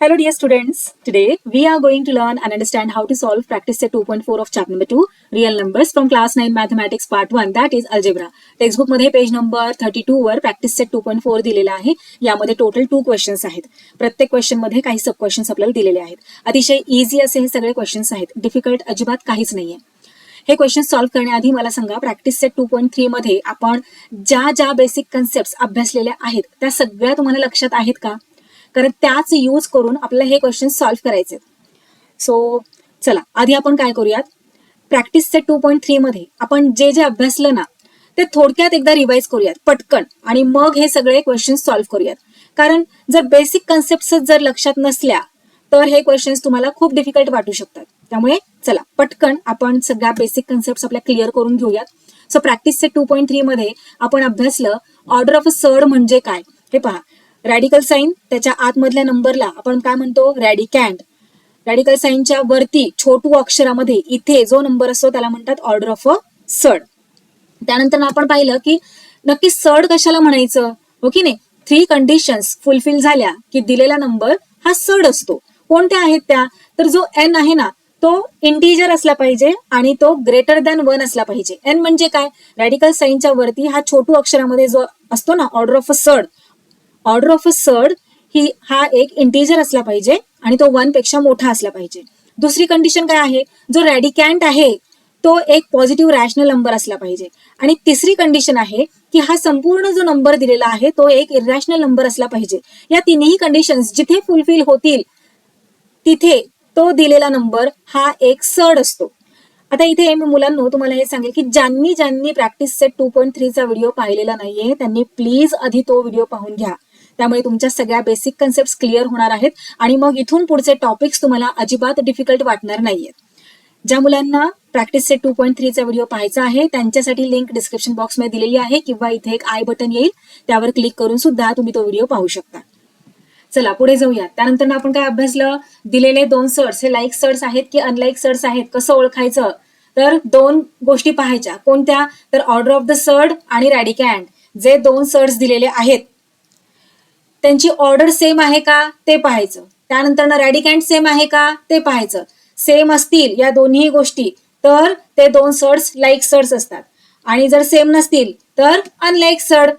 Hello dear students, today we are going to learn and understand how to solve practice set 2.4 of chapter number 2 real numbers from class 9 mathematics part 1 that is algebra. Textbook मध्ये page number 32 वर practice set 2.4 दिलेला आहे. यामध्ये total 2 questions आहेत. प्रत्येक question मध्ये काही sub questions आपल्याला दिलेले आहेत. अतिशय इझी असे हे सगळे क्वेश्चन्स आहेत. डिफिकल्ट अजिबात काहीच नाहीये. हे क्वेश्चन सॉल्व्ह करण्याआधी मला सांगा, प्रॅक्टिस सेट 2.3 मध्ये आपण ज्या बेसिक कन्सेप्ट अभ्यासलेल्या आहेत त्या सगळ्या तुम्हाला लक्षात आहेत का? कारण त्याच यूज करून आपल्याला हे क्वेश्चन सॉल्व्ह करायचे. सो चला आधी आपण काय करूयात, प्रॅक्टिस सेट 2.3 मध्ये आपण जे अभ्यासलं ना ते थोडक्यात एकदा रिवाइज करूयात पटकन आणि मग हे सगळे क्वेश्चन सॉल्व्ह करूयात. कारण जर बेसिक कन्सेप्ट जर लक्षात नसल्या तर हे क्वेश्चन्स तुम्हाला खूप डिफिकल्ट वाटू शकतात. त्यामुळे चला पटकन आपण सगळ्या बेसिक कन्सेप्ट आपल्या क्लिअर करून घेऊयात. सो प्रॅक्टिस सेट 2.3 मध्ये आपण अभ्यासलं ऑर्डर ऑफ अ सर्ड म्हणजे काय. हे पहा, रॅडिकल साइन त्याच्या आतमधल्या नंबरला आपण काय म्हणतो, रॅडिकँड. रॅडिकल साइनच्या वरती छोटू अक्षरामध्ये इथे जो नंबर असतो त्याला म्हणतात ऑर्डर ऑफ अ सर्ड. त्यानंतर आपण पाहिलं की नक्की सर्ड कशाला म्हणायचं, हो की नाही. 3 कंडिशन्स फुलफिल झाल्या की दिलेला नंबर हा सर्ड असतो. कोणत्या आहेत त्या, तर जो एन आहे ना तो इंटिजर असला पाहिजे आणि तो ग्रेटर दॅन 1 असला पाहिजे. एन म्हणजे काय, रॅडिकल साइनच्या वरती हा छोटू अक्षरामध्ये जो असतो ना order of a surd, order of a surd हा एक इंटिजर असला पाहिजे आणि तो 1 पेक्षा मोठा असला पाहिजे. दुसरी कंडिशन काय आहे, जो रॅडिकँट आहे तो एक पॉझिटिव्ह रॅशनल नंबर असला पाहिजे. आणि तिसरी कंडिशन आहे की हा संपूर्ण जो नंबर दिलेला आहे तो एक इरॅशनल नंबर असला पाहिजे. या तिन्ही कंडिशन्स जिथे फुलफिल होतील तिथे तो दिलेला नंबर हा एक सर्ड असतो. आता इथे मी मुलांनो तुम्हाला हे सांगेल की ज्यांनी प्रॅक्टिस सेट 2.3 चा व्हिडिओ पाहिलेला नाहीये त्यांनी प्लीज आधी तो व्हिडिओ पाहून घ्या. त्यामुळे तुमच्या सगळ्या बेसिक कन्सेप्ट क्लिअर होणार आहेत आणि मग इथून पुढचे टॉपिक्स तुम्हाला अजिबात डिफिकल्ट वाटणार नाहीयेत. ज्या मुलांना प्रॅक्टिस सेट 2.3 चा व्हिडिओ पाहायचा आहे त्यांच्यासाठी लिंक डिस्क्रिप्शन बॉक्समध्ये दिलेली आहे किंवा इथे एक आय बटन येईल त्यावर क्लिक करून सुद्धा तुम्ही तो व्हिडिओ पाहू शकता. चला पुढे जाऊया. त्यानंतर आपण काय अभ्यासलं, दिलेले 2 सर्ड्स हे लाईक सर्ड्स आहेत की अनलाईक सर्ड्स आहेत कसं ओळखायचं, तर 2 गोष्टी पाहायच्या. कोणत्या, तर ऑर्डर ऑफ द सर्ड आणि रॅडिकँड. जे 2 सर्ड्स दिलेले आहेत त्यांची ऑर्डर सेम आहे का ते पाहायचं. त्यानंतर रॅडिकँड सेम आहे का ते पाहायचं. सेम असतील या दोन्ही गोष्टी तर ते 2 सर्ड्स लाईक सर्ड्स असतात आणि जर सेम नसतील तर अनलाईक सर्ड.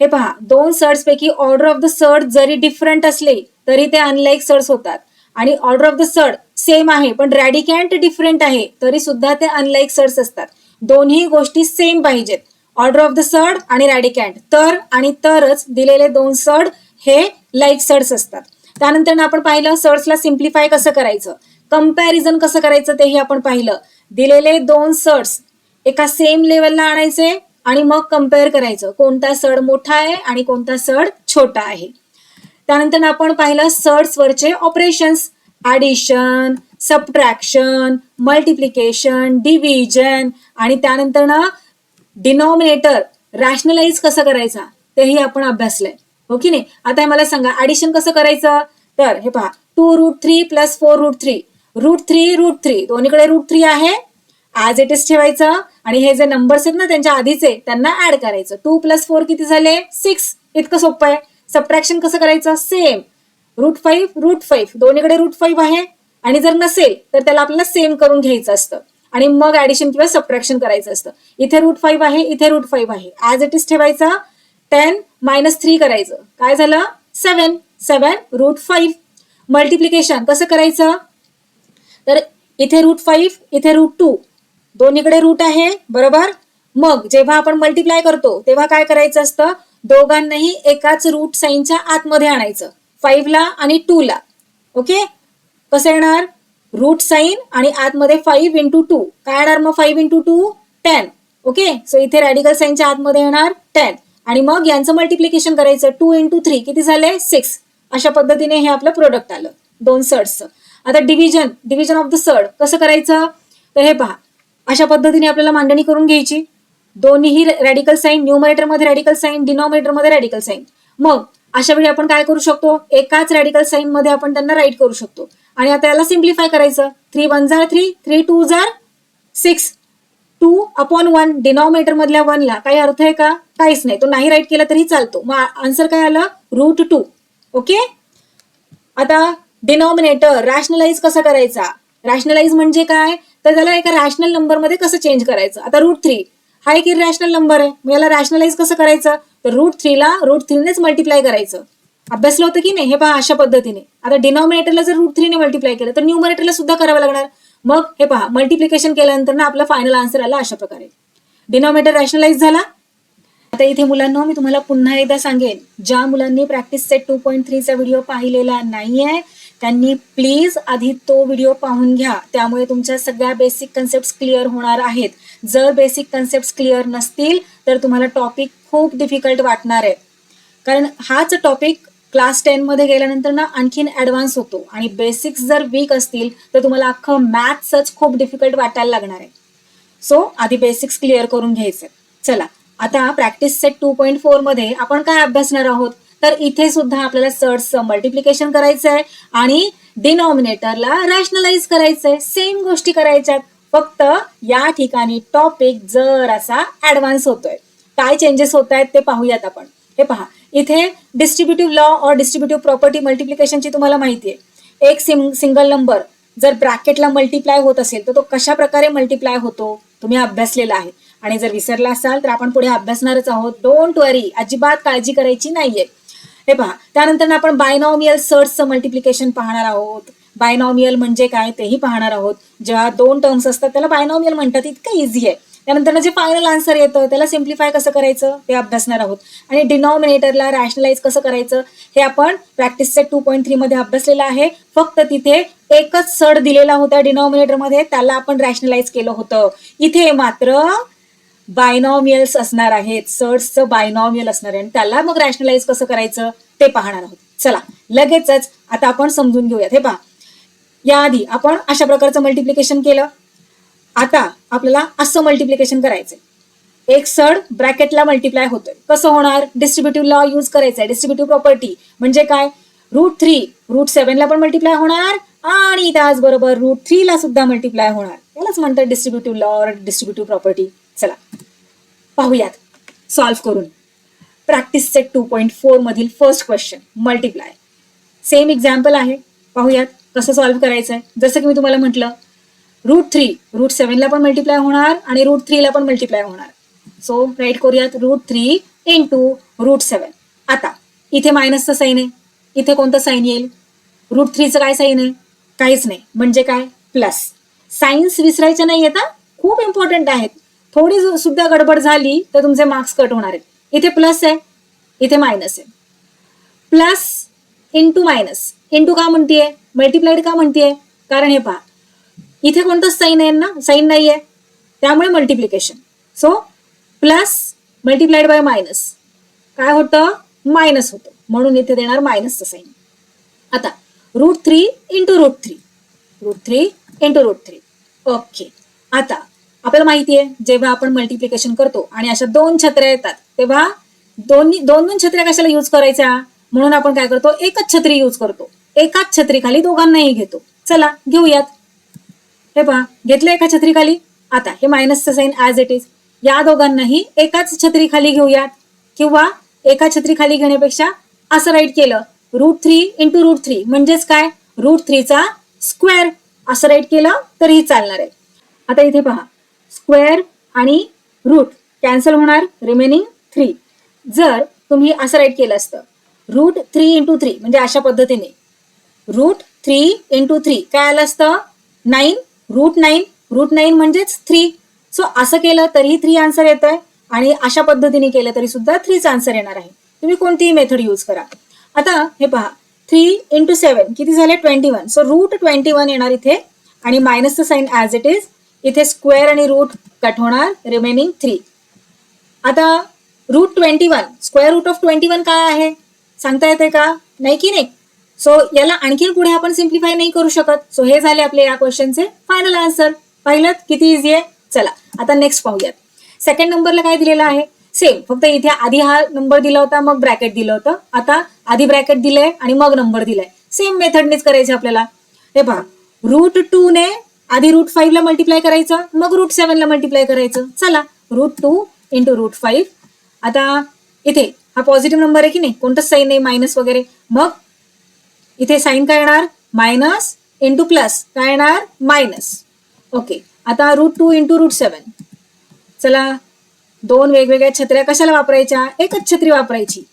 हे पहा, 2 सर्ड्स पैकी ऑर्डर ऑफ द सर्ड जरी डिफरंट असले तरी ते अनलाईक सर्ड्स होतात आणि order of the surd same आहे पण रॅडिकँट डिफरंट आहे तरी सुद्धा ते अनलाईक सर्ड्स असतात. दोन्ही गोष्टी सेम पाहिजेत, ऑर्डर ऑफ द सर्ड आणि रॅडिकँट, तर आणि तरच दिलेले 2 सर्ड हे लाईक सर्ड्स असतात. त्यानंतर आपण पाहिलं सर्ड्सला सिम्प्लिफाय कसं करायचं, कंपॅरिझन कसं करायचं तेही आपण पाहिलं. दिलेले 2 सर्ड्स एका सेम लेवलला आणायचे आणि मग कम्पेअर करायचं कोणता सर्ड मोठा आहे आणि कोणता सर्ड छोटा आहे. त्यानंतर आपण पाहिलं सर्ड्स वरचे operations, addition, subtraction, multiplication, division आणि त्यानंतर डिनॉमिनेटर रॅशनलाइज कसं करायचा तेही आपण अभ्यासलंय, हो की नाही. आता मला सांगा ऍडिशन कसं करायचं, तर हे पहा 2√3 + 4√3, √3 दोन्हीकडे √3 आहे ऍज इट इज ठेवायचं आणि हे जे नंबर्स आहेत ना त्यांच्या आधीचे त्यांना ऍड करायचं. 2 + 4 किती झाले 6, इतकं सोपं आहे. सबट्रॅक्शन कसं करायचं, सेम √5 दोन्हीकडे √5 आहे आणि जर नसेल तर त्याला आपल्याला सेम करून घ्यायचं असतं आणि मग ऍडिशन किंवा सबट्रॅक्शन करायचं असतं. इथे √5 आहे इथे √5 आहे ऍज इट इज ठेवायचं. 10 - 3 करायचं, काय झालं 7 √5. मल्टिप्लिकेशन कसं करायचं, तर इथे √5 इथे √2 दोन्हीकडे रूट आहे बरोबर. मग जेव्हा आपण मल्टिप्लाय करतो तेव्हा काय करायचं असतं, दोघांनाही एकाच रूट साइनच्या आतमध्ये आणायचं, 5 ला आणि 2 ला. ओके, कसं येणार, रूट साइन आणि आतमध्ये 5 × 2 काय येणार, मग 5 × 2 10. ओके, सो इथे रॅडिकल साइनच्या आतमध्ये येणार 10 आणि मग यांचं मल्टिप्लिकेशन करायचं 2 × 3 किती झाले 6. अशा पद्धतीने हे आपलं प्रोडक्ट आलं 2 सर्ड्सचं. आता डिव्हिजन ऑफ द सर्ड कसं करायचं, तर हे पहा अशा पद्धतीने आपल्याला मांडणी करून घ्यायची. दोन्ही रॅडिकल साइन, न्यूमरेटर मध्ये रॅडिकल साइन, डिनॉमिनेटर मध्ये रॅडिकल साइन. मग अशा वेळी आपण काय करू शकतो, एकाच रॅडिकल साइन मध्ये आपण त्यांना राईट करू शकतो आणि आता याला सिम्प्लिफाय करायचं. 3 × 1 = 3, 3 × 2 = 6. 2/1 डिनॉमिनेटर मधल्या 1 ला काही अर्थ आहे का, काहीच नाही, तो नाही राईट केला तरी चालतो. मग आन्सर काय आलं √2. ओके, आता डिनॉमिनेटर रॅशनलाइज कसा करायचा, रॅशनलाइज म्हणजे काय, तर त्याला एका रॅशनल नंबरमध्ये कसं चेंज करायचं. आता √3 हा एक इरॅशनल नंबर आहे, मग याला रॅशनलाइज कसं करायचं, तर √3ला √3नेच मल्टिप्लाय करायचं. अभ्यासलं होतं की नाही, हे पहा अशा पद्धतीने. आता डिनॉमिनेटरला जर √3ने मल्टिप्लाय केलं तर न्यूमरेटरला सुद्धा करावं लागणार. मग हे पहा मल्टिप्लिकेशन केल्यानंतर ना आपला फायनल आन्सर आला अशा प्रकारे. डिनॉमिनेटर रॅशनलाइज झाला. आता इथे मुलांना मी तुम्हाला पुन्हा एकदा सांगेन, ज्या मुलांनी प्रॅक्टिस सेट 2.3चा व्हिडिओ पाहिलेला नाहीये त्यांनी प्लीज आधी तो व्हिडिओ पाहून घ्या. त्यामुळे तुमच्या सगळ्या बेसिक कन्सेप्ट क्लिअर होणार आहेत. जर बेसिक कन्सेप्ट क्लिअर नसतील तर तुम्हाला टॉपिक खूप डिफिकल्ट वाटणार आहे. कारण हाच टॉपिक क्लास 10 मध्ये गेल्यानंतर ना आणखीन ऍडव्हान्स होतो आणि बेसिक्स जर वीक असतील तर तुम्हाला अख्खं मॅथ्सच खूप डिफिकल्ट वाटायला लागणार आहे. सो आधी बेसिक्स क्लिअर करून घ्यायचे. चला आता प्रॅक्टिस सेट 2.4 मध्ये आपण काय अभ्यासणार आहोत, तर इथे सुद्धा आपल्याला सर्ट्सचं मल्टिप्लिकेशन करायचं आहे आणि डिनॉमिनेटरला रॅशनलाइज करायचंय. सेम गोष्टी करायच्यात, फक्त या ठिकाणी टॉपिक जरासा ऍडव्हान्स होतोय. काय चेंजेस होत आहेत ते पाहूयात आपण. हे पहा, इथे डिस्ट्रीब्युटिव्ह लॉ और डिस्ट्रीब्युटिव्ह प्रॉपर्टी मल्टिप्लिकेशनची तुम्हाला माहिती आहे. एक सिंगल नंबर जर ब्रॅकेटला मल्टिप्लाय होत असेल तर तो कशा प्रकारे मल्टिप्लाय होतो तुम्ही अभ्यासलेला आहे. आणि जर विसरला असाल तर आपण पुढे अभ्यासणारच आहोत. डोंट वरी, अजिबात काळजी करायची नाहीये. हे पहा, त्यानंतर आपण बायनॉमियल सर्ट्सचं मल्टिप्लिकेशन पाहणार आहोत. बायनॉमियल म्हणजे काय तेही पाहणार आहोत. जेव्हा 2 टर्म्स असतात त्याला बायनॉमियल म्हणतात. इतकं इझी आहे. त्यानंतर जे फायनल आन्सर येतं त्याला सिम्प्लिफाय कसं करायचं ते अभ्यासणार आहोत. आणि डिनॉमिनेटरला रॅशनलाइज कसं करायचं हे आपण प्रॅक्टिस सेट 2.3 मध्ये अभ्यासलेलं आहे. फक्त तिथे एकच सड दिलेला होता डिनॉमिनेटरमध्ये, त्याला आपण रॅशनलाइज केलं होतं. इथे मात्र बायनॉमियल्स असणार आहेत, सर्ट्सचं बायनॉमियल असणार आहे आणि त्याला मग रॅशनलाइज कसं करायचं ते पाहणार आहोत. चला लगेचच आता आपण समजून घेऊयात. हे पहा, याआधी आपण अशा प्रकारचं मल्टिप्लिकेशन केलं. आता आपल्याला असं मल्टिप्लिकेशन करायचंय. एक सड ब्रॅकेटला मल्टिप्लाय होतोय, कसं होणार, डिस्ट्रीब्युटिव्ह लॉ यूज करायचा आहे. डिस्ट्रीब्युटिव्ह प्रॉपर्टी म्हणजे काय, √3 √7ला पण मल्टिप्लाय होणार आणि त्याचबरोबर √3ला सुद्धा मल्टिप्लाय होणार. यालाच म्हणतात डिस्ट्रीब्युटिव्ह लॉ और डिस्ट्रीब्युटिव्ह प्रॉपर्टी. चला पाहूयात सॉल्व्ह करून. प्रॅक्टिस सेट 2.4 मधील first question multiply. Same example आहे, पाहूयात कसं सॉल्व्ह करायचं आहे. जसं की मी तुम्हाला म्हटलं √3 √7ला पण मल्टिप्लाय होणार आणि √3ला पण मल्टिप्लाय होणार. सो राईट करूयात √3 इंटू √7. आता इथे मायनसचं साईन आहे, इथे कोणतं साईन येईल, √3चं काय साईन आहे, काहीच नाही, म्हणजे काय प्लस. साईन्स विसरायच्या नाही येतात, खूप इम्पॉर्टंट आहेत. थोडी सुद्धा गडबड झाली तर तुमचे मार्क्स कट होणार आहेत. इथे प्लस आहे, इथे मायनस आहे. Plus into minus. इंटू का म्हणतीये, मल्टिप्लाइड का म्हणतीये, कारण हे पहा इथे कोणतंच साईन आहे ना, साईन नाहीये, त्यामुळे multiplication. So plus multiplied by minus काय होतं, मायनस होतं, म्हणून इथे देणार मायनसचं साईन. आता √3 इंटू √3 √3 इंटू √3. ओके, आता आपल्याला माहिती आहे जेव्हा आपण मल्टिप्लिकेशन करतो आणि अशा 2 छत्र्या येतात तेव्हा दोन छत्र्या कशाला यूज करायच्या, म्हणून आपण काय करतो, एकच छत्री यूज करतो. एकाच छत्रीखाली दोघांनाही घेतो. चला घेऊयात. हे पहा, घेतलं एका छत्रीखाली. आता हे मायनसचं साईन ऍज इट इज, या दोघांनाही एकाच छत्रीखाली घेऊयात. किंवा एका छत्रीखाली घेण्यापेक्षा असं राईट केलं, √3 इंटू √3 म्हणजेच काय, √3चा स्क्वेअर असं राईट केलं तरीही चालणार आहे. आता इथे पहा, स्क्वेअर आणि रूट कॅन्सल होणार, रिमेनिंग 3. जर तुम्ही असं राईट केलं असतं √3 इंटू 3 म्हणजे अशा पद्धतीने √3 इंटू 3 काय आलं असतं, 9. √9 म्हणजेच 3. सो असं केलं तरीही 3 आन्सर येत आहे आणि अशा पद्धतीने केलं तरी सुद्धा 3च आन्सर येणार आहे. तुम्ही कोणतीही मेथड यूज करा. आता हे पहा, 3 इंटू 7 किती झाले, 21. सो √21 येणार इथे आणि मायनसचं साईन ऍज इट इज. इथे स्क्वेअर आणि रूट कट होणार, रिमेनिंग 3. आता √21 स्क्वेअर रूट ऑफ 21 काय आहे सांगता येते का, नाही की नाही. सो याला आणखीन पुढे आपण सिम्प्लिफाय नाही करू शकत. सो हे झाले आपले या क्वेश्चनचे फायनल आन्सर. पाहिलं किती इझी आहे. चला आता नेक्स्ट पाहूयात. सेकंड नंबरला काय दिलेलं आहे, सेम, फक्त इथे आधी हा नंबर दिला होता मग ब्रॅकेट दिलं होतं. आता आधी ब्रॅकेट दिलंय आणि मग नंबर दिलाय. सेम मेथडनेच करायचे आपल्याला. हे पहा, √2 ने आधी √5ला मल्टिप्लाय करायचं, मग √7ला मल्टिप्लाय करायचं. चला √2 इंटू √5. आता इथे हा पॉझिटिव्ह नंबर आहे की नाही, कोणताच साईन नाही मायनस वगैरे, मग इथे साईन काय येणार मायनस इंटू प्लस काय येणार मायनस. ओके, आता √2 इंटू √7. चला, दोन वेगवेगळ्या छत्र्या कशाला वापरायच्या, एकच छत्री वापरायची.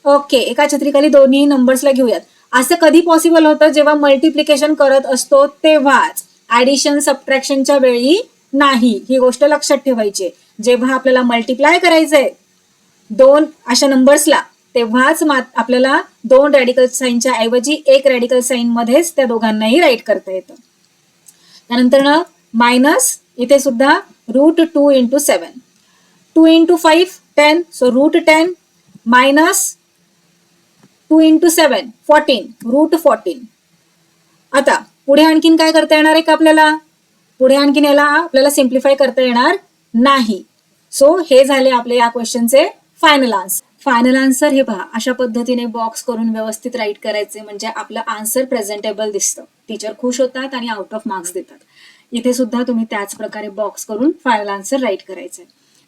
ओके, एका छत्रीखाली दोन्ही नंबर्सला घेऊयात. असं कधी पॉसिबल होतं जेव्हा मल्टिप्लिकेशन करत असतो तेव्हाच, ऍडिशन सबट्रॅक्शनच्या वेळी नाही. ही गोष्ट लक्षात ठेवायची. जेव्हा आपल्याला मल्टिप्लाय करायचंय दोन अशा नंबर्सला तेव्हाच आपल्याला दोन रॅडिकल साईनच्या ऐवजी एक रॅडिकल साईन मध्येच त्या दोघांनाही राईट करता येतं. त्यानंतर ना मायनस, इथे सुद्धा √2 into 7. 2 into 5 10, so √10 minus 2 into 7 14, √14. आता पुढे आणखीन काय करता येणार आहे का आपल्याला, पुढे आणखीन याला आपल्याला सिम्प्लिफाय करता येणार नाही. सो हे झाले आपले या क्वेश्चनचे फायनल आन्सर. फायनल आन्सर हे पहा, अशा पद्धतीने बॉक्स करून व्यवस्थित राईट करायचे म्हणजे आपलं आन्सर प्रेझेंटेबल दिसतं. टीचर खुश होतात आणि आउट ऑफ मार्क्स देतात. इथे सुद्धा तुम्ही त्याच प्रकारे बॉक्स करून फायनल आन्सर राईट करायचंय.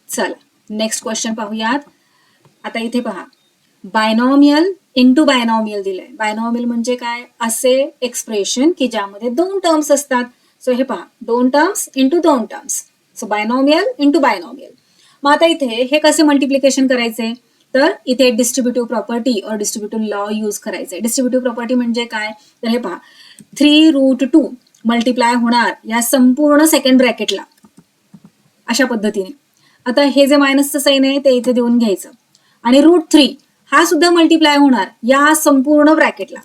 चला नेक्स्ट क्वेश्चन पाहूयात. आता इथे पहा, बायनॉमियल इंटू बायनॉमियल दिलंय. बायनॉमियल म्हणजे काय, असे एक्सप्रेशन की ज्यामध्ये दोन टर्म्स असतात. सो हे पहा, दोन टर्म्स इंटू दोन terms, so binomial into binomial. मग आता इथे हे कसे मल्टिप्लिकेशन करायचे, तर इथे डिस्ट्रीब्युटिव्ह प्रॉपर्टी और डिस्ट्रीब्युटिव्ह लॉ यूज करायचे. डिस्ट्रीब्युटिव्ह प्रॉपर्टी म्हणजे काय, तर हे पहा 3√2 मल्टिप्लाय होणार या संपूर्ण सेकंड ब्रॅकेटला अशा पद्धतीने. आता हे जे मायनसचं साईन आहे ते इथे देऊन घ्यायचं आणि √3 हा सुद्धा मल्टिप्लाय होणार या संपूर्ण ब्रॅकेटला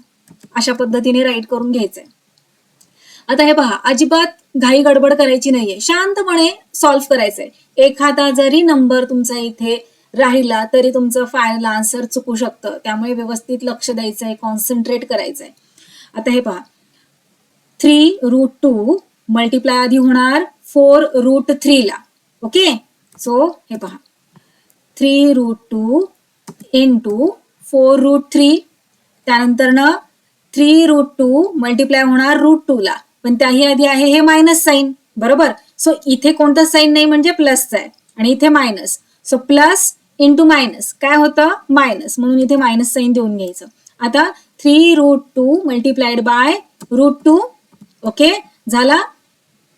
अशा पद्धतीने राईट करून घ्यायचंय. आता हे पहा, अजिबात घाई गडबड करायची नाहीये, शांतपणे सॉल्व्ह करायचंय. एखादा जरी नंबर तुमचा इथे राहिला तरी तुमचं फायनल आन्सर चुकू शकतं. त्यामुळे व्यवस्थित लक्ष द्यायचंय, कॉन्सन्ट्रेट करायचंय. आता हे पहा, 3√2 मल्टिप्लाय आधी होणार 4√3 ला. ओके, सो हे पहा 3√2 इंटू 4√3. त्यानंतर ना 3√2 मल्टिप्लाय होणार √2 ला, पण त्याही आधी आहे हे मायनस साईन, बरोबर. सो इथे कोणता साईन नाही म्हणजे प्लसचा आहे आणि इथे minus. So plus into minus काय होतं मायनस, म्हणून इथे मायनस साईन देऊन घ्यायचं. आता 3√2 मल्टिप्लाइड बाय √2. ओके, झाला.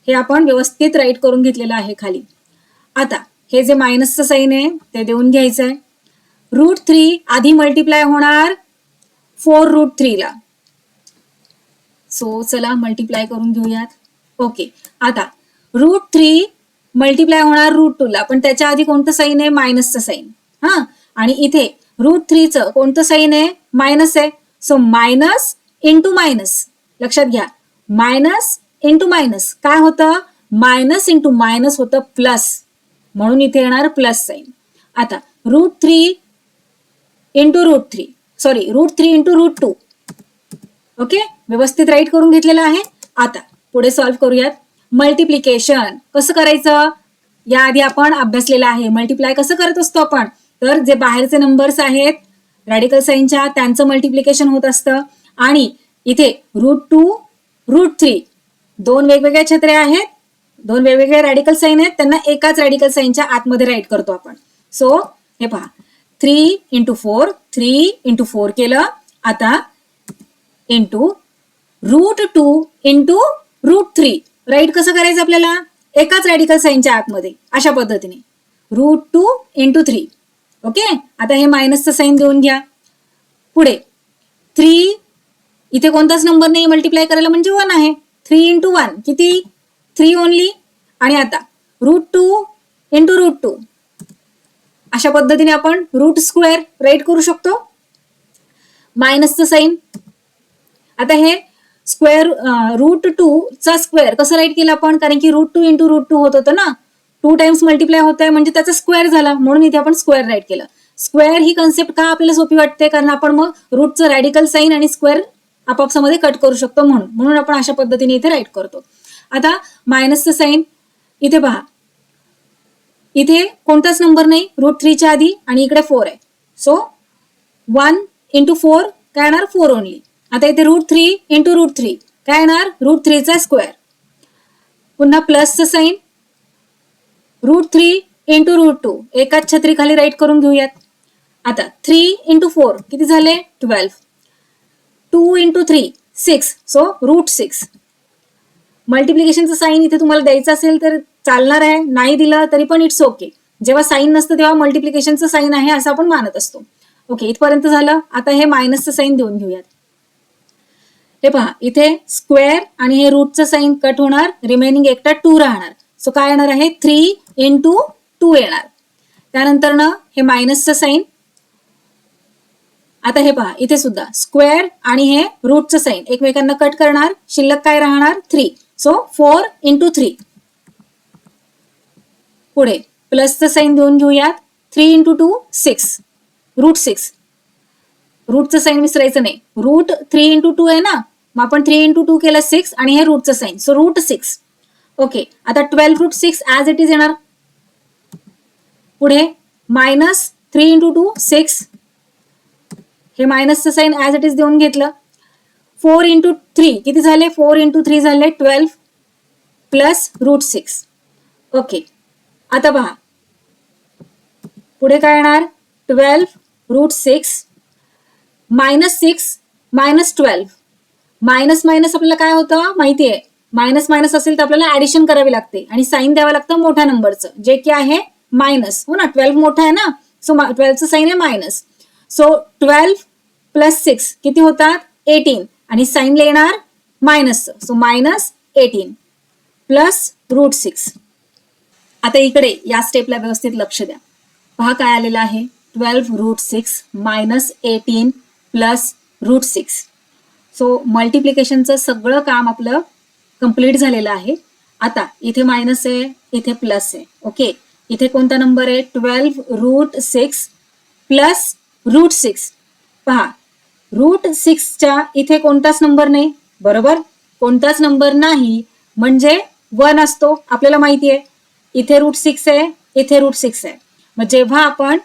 हे आपण व्यवस्थित राईट करून घेतलेलं आहे खाली. आता हे जे मायनसचं साईन आहे ते देऊन घ्यायचंय. √3 आधी मल्टिप्लाय होणार 4√3 ला. सो चला मल्टिप्लाय करून घेऊयात. ओके, आता √3 मल्टिप्लाय होणार √2 ला, पण त्याच्या आधी कोणतं साईन आहे मायनसचं साईन. हा, आणि इथे √3चं कोणतं साईन आहे मायनस आहे. सो मायनस इंटू मायनस, लक्षात घ्या, मायनस इंटू मायनस काय होतं, मायनस इंटू मायनस होतं प्लस, म्हणून इथे येणार प्लस साईन. आता √3 इंटू √3, सॉरी √3 इंटू √2. ओके, व्यवस्थित राईट करून घेतलेलं आहे. आता पुढे सॉल्व्ह करूयात. मल्टिप्लिकेशन कसं करायचं याआधी आपण अभ्यासलेलं आहे. मल्टिप्लाय कसं करत असतो आपण, तर जे बाहेरचे नंबर्स आहेत रॅडिकल साईनच्या त्यांचं मल्टिप्लिकेशन होत असतं आणि इथे √2 √3 दोन वेगवेगळ्या छत्र्या आहेत, दोन वेगवेगळे रॅडिकल साईन आहेत, त्यांना एकाच रॅडिकल साईनच्या आतमध्ये राईट करतो आपण. सो हे पहा 3 इंटू 4, 3 इंटू 4 केलं. आता इंटू √2 इंटू √3 राईट कसं करायचं आपल्याला, एकाच रॅडिकल साईनच्या आतमध्ये अशा पद्धतीने √2 इंटू 3. ओके, आता हे मायनसचं साईन देऊन घ्या. पुढे 3 इथे कोणताच नंबर नाही मल्टिप्लाय करायला म्हणजे 1 आहे. 3 इंटू 1 किती 3 ओनली. आणि आता √2 इंटू √2 अशा पद्धतीने आपण √2 राईट करू शकतो. मायनसचं साईन. आता हे स्क्वेअर √2 चा स्क्वेअर कसं राईट केलं आपण, कारण की √2 इंटू √2 होत होतं ना, 2 टाइम्स मल्टिप्लाय होत आहे म्हणजे त्याचा स्क्वेअर झाला, म्हणून इथे आपण स्क्वेअर राईट केलं. स्क्वेअर ही कन्सेप्ट का आपल्याला सोपी वाटते, कारण आपण मग रूटचं रॅडिकल साईन आणि स्क्वेअर आपापसामध्ये कट करू शकतो, म्हणून आपण अशा पद्धतीने इथे राईट करतो. आता मायनसचं साईन इथे पहा, इथे कोणताच नंबर नाही √3च्या आधी आणि इकडे 4 आहे. सो 1 इंटू 4 काय येणार 4 ओनली. आता इथे √3 इंटू √3 काय येणार √3चा स्क्वेअर. पुन्हा प्लसचं साईन, √3 इंटू √2 एकाच छत्री खाली राईट करून घेऊयात. आता 3 इंटू 4 किती झाले 12. 2 into 3 6, सो रूट 6. मल्टिप्लिकेशनचं साईन इथे तुम्हाला द्यायचं असेल तर चालणार आहे, नाही दिलं तरी पण इट्स ओके. जेव्हा साईन नसतं तेव्हा मल्टिप्लिकेशनचं साईन आहे असं आपण मानत असतो. ओके, इथपर्यंत झालं. आता हे मायनसचं साईन देऊन घेऊयात. हे पहा, इथे स्क्वेअर आणि हे रूटचं साईन कट होणार, रिमेनिंग एकटा 2 राहणार. सो काय येणार आहे, 3 into 2 येणार. त्यानंतर ना हे मायनसचं साईन. आता हे पहा, इथे सुद्धा स्क्वेअर आणि हे रूटचं साईन एकमेकांना कट करणार, शिल्लक काय राहणार, 3. So 4 into 3. पुढे प्लसचं साईन देऊन घेऊयात. 3 into 2 6, रूट 6. रूटचं साईन विसरायचं नाही, रूट 3 into 2 आहे ना, मग आपण 3 into 2 केलं 6 आणि हे रूटचं साईन, सो रूट 6. ओके, आता 12 रूट 6 ऍज इट इज येणार. पुढे मायनस 3 into 2 6, हे मायनसचं साईन ऍज इट इज देऊन घेतलं. 4 into 3 किती झाले, 4 into 3 झाले 12 प्लस रूट 6. ओके, आता पहा पुढे काय येणार, 12 root 6 minus 6 minus 12. Minus minus आपल्याला काय होतं माहिती आहे, मायनस मायनस असेल तर आपल्याला ऍडिशन करावी लागते आणि साईन द्यावं लागतं मोठ्या नंबरचं, जे की आहे मायनस. हो ना, 12 मोठा आहे ना, सो 12चं साईन आहे मायनस. सो 12 प्लस 6 किती होतात, 18 आणि साईन येणार मायनसचं, सो मायनस 18 प्लस रूट 6. आता इकडे या स्टेपला व्यवस्थित लक्ष द्या. पहा काय आलेलं आहे, 12 root 6 minus 18 plus root 6. So मल्टिप्लिकेशनचं सगळं काम आपलं कंप्लीट झालेलं आहे. आता इथे मायनस आहे, इथे प्लस आहे. ओके, इथे कोणता नंबर आहे, 12 रूट 6 प्लस रूट 6. पहा, रूट 6च्या इथे कोणताच नंबर नाही, बरोबर, कोणताच नंबर नाही म्हणजे 1 असतो, आपल्याला माहिती आहे. इथे रूट 6 आहे, इथे रूट 6 आहे. मग जेव्हा आपण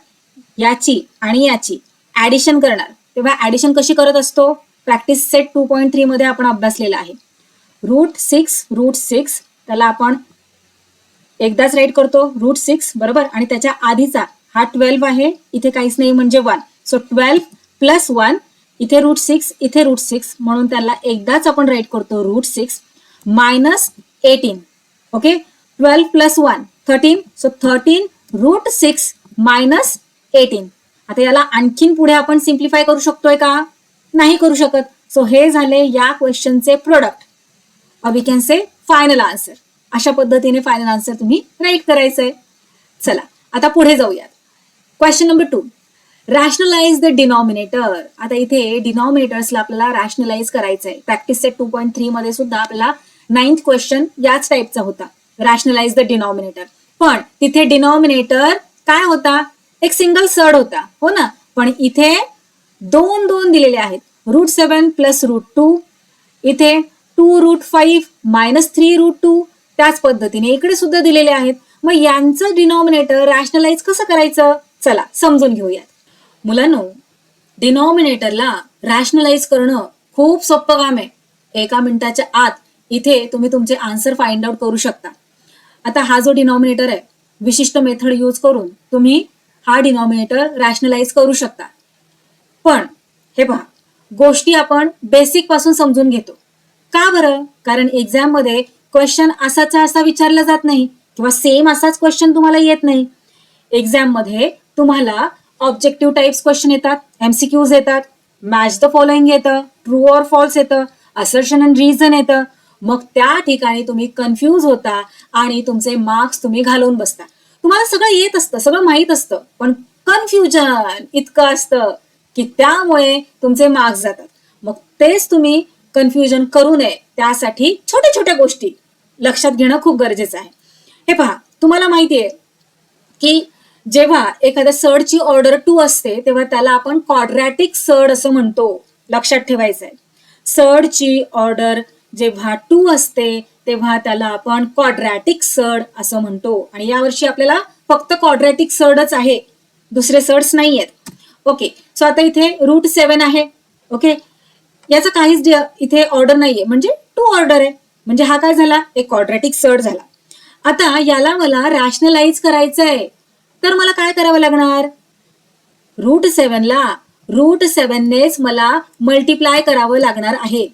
याची आणि याची ऍडिशन करणार तेव्हा ऍडिशन कशी करत असतो, प्रॅक्टिस सेट 2.3 मध्ये आपण अभ्यासलेला आहे. रूट 6 त्याला आपण एकदाच राईट करतो, रूट 6 बरोबर, आणि त्याच्या आधीचा हा 12 आहे, इथे काहीच नाही म्हणजे 1. सो 12 प्लस 1, इथे रूट 6 इथे रूट 6 म्हणून त्याला एकदाच आपण राईट करतो root 6 minus 18. Okay, 12 plus 1 13, so 13 root 6 minus 18. आता याला आणखीन पुढे आपण सिम्प्लिफाय करू शकतोय का, नाही करू शकत. सो हे झाले या क्वेश्चनचे product, we can say final answer. अशा पद्धतीने फायनल आन्सर तुम्ही राईट करायचंय. चला आता पुढे जाऊयात. Question number 2, rationalise the denominator. आता इथे डिनॉमिनेटर्सला आपल्याला रॅशनलाइज करायचंय. प्रॅक्टिस सेट 2.3 मध्ये सुद्धा आपल्याला 9th क्वेश्चन याच टाईपचा होता, रॅशनलाइज द डिनॉमिनेटर. पण तिथे डिनॉमिनेटर काय होता, एक सिंगल सर्ड होता, हो ना. पण इथे 2 दिलेले आहेत, रूट 7 प्लस रूट 2, इथे 2 रूट 5 मायनस 3 रूट 2. त्याच पद्धतीने इकडे सुद्धा दिलेले आहेत. मग यांचं डिनॉमिनेटर रॅशनलाइज कसं करायचं, चला समजून घेऊयात. मुलांनो, डिनॉमिनेटरला रॅशनलाइज करणं खूप सोपं काम आहे. 1 मिनिटाच्या आत इथे तुम्ही तुमचे आन्सर फाइंड आउट करू शकता. आता हा जो डिनॉमिनेटर आहे, विशिष्ट मेथड यूज करून तुम्ही हा डिनॉमिनेटर रॅशनलाइज करू शकता. पण हे पहा, गोष्टी आपण बेसिक पासून समजून घेतो. का बरं, कारण एक्झाम मध्ये क्वेश्चन असाचा असा विचारला जात नाही किंवा सेम असाच क्वेश्चन तुम्हाला येत नाही. एक्झाम मध्ये तुम्हाला ऑब्जेक्टिव्ह टाइप्स क्वेश्चन येतात, एमसीक्यूज येतात, मॅच द फॉलोइंग येतं, ट्रू ऑर फॉल्स येतं, असर्शन अँड रिझन येतं. मग त्या ठिकाणी तुम्ही कन्फ्यूज होता आणि तुमचे मार्क्स तुम्ही घालवून बसता. तुम्हाला सगळं येत असतं, सगळं माहीत असतं, पण कन्फ्युजन इतकं असतं की त्यामुळे तुमचे मार्क्स जातात. मग तेच तुम्ही कन्फ्युजन करू नये त्यासाठी छोट्या छोट्या गोष्टी लक्षात घेणं खूप गरजेचं आहे. हे पहा, तुम्हाला माहिती आहे की जेव्हा एखाद्या सर्डची ऑर्डर 2 असते तेव्हा त्याला आपण क्वाड्रॅटिक सर्ड असं म्हणतो. लक्षात ठेवायचं आहे, सर्डची ऑर्डर जेव्हा 2 असते तेव्हा त्याला आपण क्वाड्रॅटिक सर्ड असं म्हणतो. आणि यावर्षी आपल्याला फक्त क्वाड्रॅटिक सर्डच आहे, दुसरे सर्ड्स नाही आहेत. ओके, सो आता इथे रूट 7 आहे. ओके, याचा काहीच इथे ऑर्डर नाहीये म्हणजे 2 ऑर्डर आहे, म्हणजे हा काय झाला, एक क्वाड्रॅटिक सर्ड झाला. आता याला मला रॅशनलाइज करायचं आहे, तर मला काय करावं लागणार, रूट 7 ला √7नेच मला मल्टिप्लाय करावं लागणार आहे.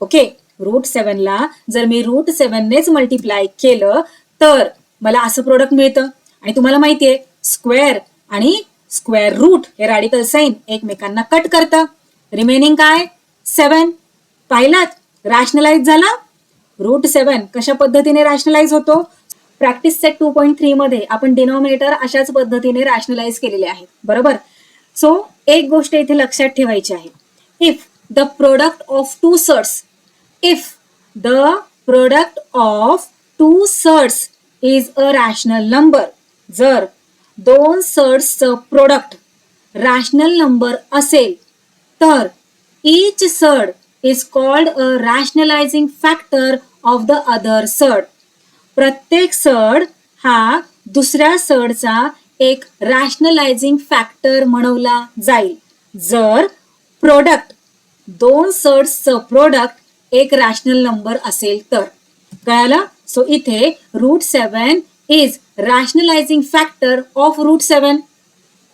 ओके, √7ला जर मी √7नेच मल्टिप्लाय केलं तर मला असं प्रोडक्ट मिळतं. आणि तुम्हाला माहितीये स्क्वेअर आणि स्क्वेअर रूट हे रॅडिकल साइन एकमेकांना कट करतं. रिमेनिंग काय 7. पाहिलात, रॅशनलाइज झाला. √7 कशा पद्धतीने रॅशनलाइज होतो? प्रॅक्टिस सेट 2.3 मध्ये आपण डिनॉमिनेटर अशाच पद्धतीने रॅशनलाइज केलेले आहेत, बरोबर. सो एक गोष्ट इथे लक्षात ठेवायची आहे. If the product of two surds if the product of two surds is a rational number, जर दोन सर्ट्सचं प्रोडक्ट रॅशनल नंबर असेल तर each surd is called a rationalizing factor of the other surd. प्रत्येक सर्ड हा दुसऱ्या सर्डचा एक rationalising factor म्हणवला जाईल जर प्रोडक्ट दोन सर्ड्सचं प्रोडक्ट एक रॅशनल नंबर असेल तर. कळालं? सो इथे √7 इज रॅशनलायझिंग फॅक्टर ऑफ √7.